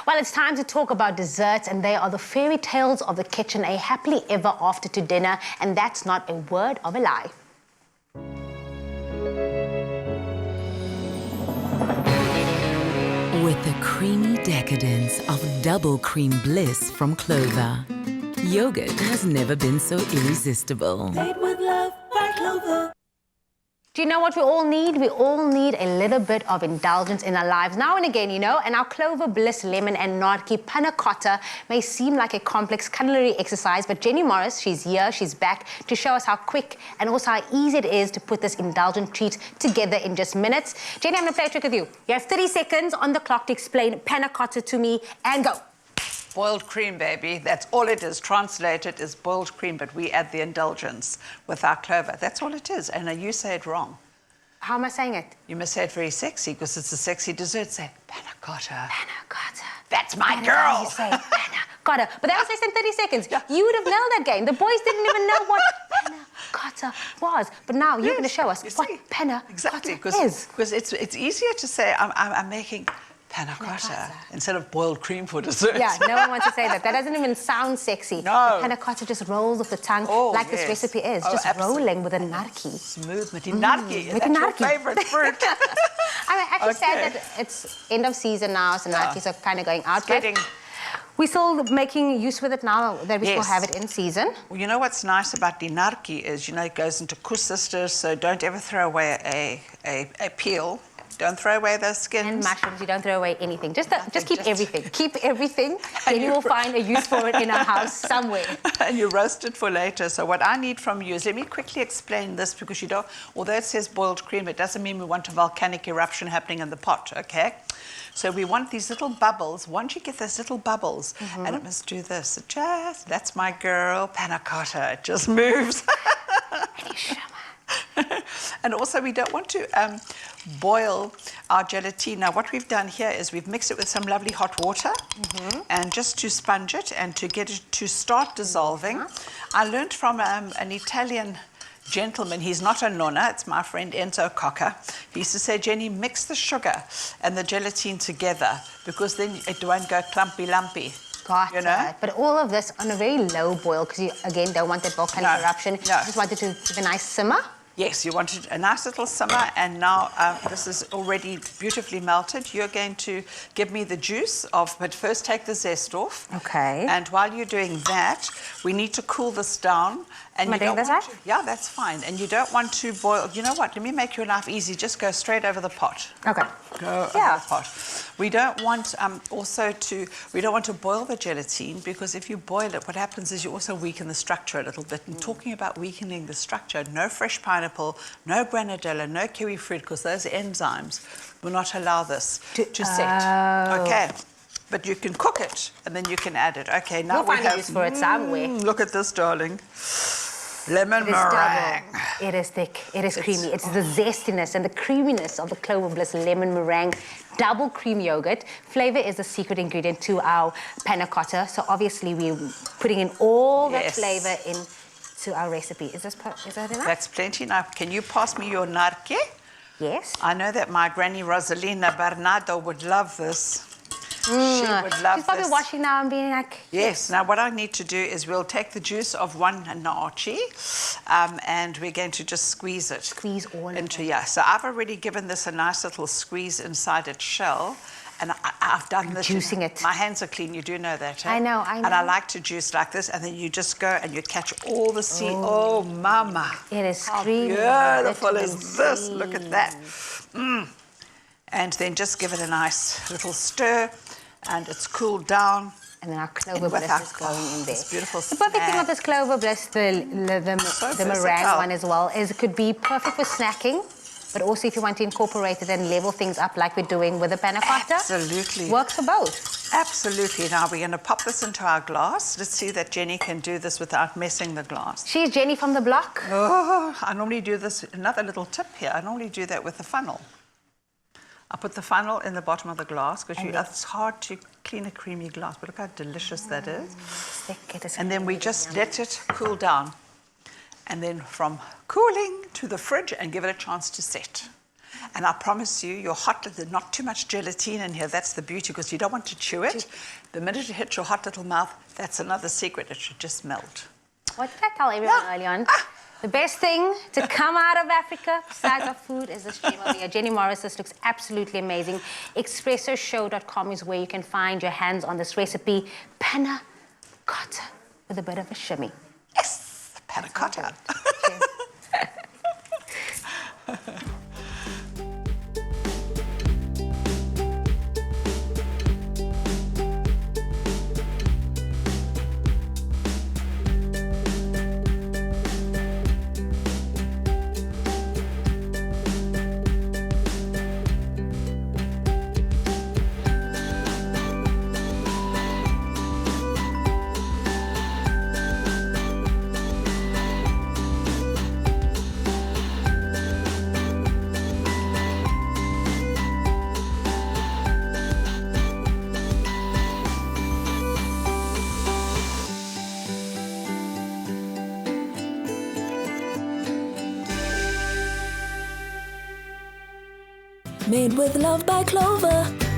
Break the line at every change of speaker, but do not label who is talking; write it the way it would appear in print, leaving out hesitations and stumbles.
Well, it's time to talk about desserts, and they are the fairy tales of the kitchen, a happily ever after to dinner, and that's not a word of a lie.
With the creamy decadence of double cream bliss from Clover, yogurt has never been so irresistible.
Made with love by Clover.
Do you know what we all need? We all need a little bit of indulgence in our lives now and again, you know, and our Clover, Bliss, Lemon and Naartjie Panna Cotta may seem like a complex culinary exercise, but Jenny Morris, she's here, she's back to show us how quick and also how easy it is to put this indulgent treat together in just minutes. Jenny, I'm going to play a trick with you. You have 30 seconds on the clock to explain Panna Cotta to me, and go.
Boiled cream, baby. That's all it is. Translated is boiled cream, but we add the indulgence with our Clover. That's all it is. And you say it wrong.
How am I saying it?
You must say it very sexy because it's a sexy dessert. Say Panna Cotta.
Panna Cotta.
That's my
That is
girl.
how you say Panna Cotta. But that was less than 30 seconds.
Yeah.
You would have nailed that game. The boys didn't even know what Panna Cotta was. But now you're going to show us what Panna
exactly,
Cotta is.
Because it's easier to say I'm making Panna Cotta instead of boiled cream for dessert.
Yeah, no one wants to say that. That doesn't even sound sexy.
No.
The Panna Cotta just rolls off the tongue like this recipe is.
Oh,
just
absolutely.
rolling with a naartjie.
Smooth, with naartjie.
with
That's your
naartjie.
favourite fruit.
I'm actually sad
Okay.
that it's end of season now, so naartjies are kind of going out.
It's getting...
We're still making use with it now that we still
Yes.
have it in season.
Well, you know what's nice about the naartjie is, you know, it goes into kusisters, so don't ever throw away a peel. Don't throw away those skins.
And mushrooms, you don't throw away anything. Just keep
just-
everything. Keep everything, and you will find a use for it in our house somewhere.
And you roast it for later. So what I need from you is, let me quickly explain this, because you don't, although it says boiled cream, it doesn't mean we want a volcanic eruption happening in the pot, okay? So we want these little bubbles. Once you get those little bubbles, and it must do this. It just, that's my girl, Panna Cotta. It just moves. And also, we don't want to boil our gelatine. Now, what we've done here is we've mixed it with some lovely hot water, and just to sponge it and to get it to start dissolving. I learned from an Italian gentleman, he's not a nonna, it's my friend Enzo Cocca. He used to say, Jenny, mix the sugar and the gelatine together, because then it won't go clumpy lumpy.
Got
You know?
it. But all of this on a very low boil, because you, again, don't want that volcanic eruption.
No.
You just want it to give a nice simmer.
Yes, you wanted a nice little simmer, and now this is already beautifully melted. You're going to give me the juice of, but first take the zest off.
Okay.
And while you're doing that, we need to cool this down. And
Am I
you
doing
don't
this
want
right?
to, yeah, that's fine. And you don't want to boil. You know what? Let me make your life easy. Just go straight over the pot.
Okay.
Go over the pot. We don't want we don't want to boil the gelatine, because if you boil it, what happens is you also weaken the structure a little bit. And talking about weakening the structure, no fresh pineapple, no granadella, no kiwi fruit, because those enzymes will not allow this to set. Okay. But you can cook it, and then you can add it. Okay, now
We'll find a use for it somewhere.
Look at this, darling. Lemon
It is
meringue.
double. It is thick. It is creamy. It's the zestiness and the creaminess of the Clover Bliss lemon meringue double cream yogurt. Flavor is the secret ingredient to our Panna Cotta. So obviously we're putting in all that flavor into our recipe. Is that enough?
That's plenty enough. Can you pass me your naartjie?
Yes.
I know that my granny Rosalina Bernardo would love this. She would love
She's probably
this.
watching now and being like,
Yes. Now, what I need to do is we'll take the juice of one naartjie, and we're going to just squeeze it.
Squeeze all
into, yeah. So I've already given this a nice little squeeze inside its shell, and I've done this.
Juicing it.
My hands are clean. You do know that, eh?
I know.
And I like to juice like this, and then you just go and you catch all the seed. Oh, mama.
It is
How
creamy.
beautiful is this? Look at that. And then just give it a nice little stir, and it's cooled down.
And then our Clover Bliss is going in there.
This beautiful
The perfect thing
snack.
with this Clover Bliss, the meringue
versatile.
one as well, is it could be perfect for snacking, but also if you want to incorporate it and level things up like we're doing with the Panna Cotta.
Absolutely.
Works for both.
Absolutely. Now we're going to pop this into our glass. Let's see that Jenny can do this without messing the glass.
She's Jenny from the block.
Oh, I normally do this, another little tip here, I normally do that with the funnel. I put the funnel in the bottom of the glass, because it's hard to clean a creamy glass, but look how delicious that is. And then we just let it cool down. And then from cooling to the fridge and give it a chance to set. And I promise you, your hot, there's not too much gelatine in here. That's the beauty, because you don't want to chew it. The minute it hits your hot little mouth, that's another secret. It should just melt.
What did I tell everyone early on? The best thing to come out of Africa, besides our food, is this gem over here. Jenny Morris, this looks absolutely amazing. ExpressoShow.com is where you can find your hands on this recipe. Panna Cotta with a bit of a shimmy.
Yes, Panna Cotta.
Cheers.
Made with love by Clover.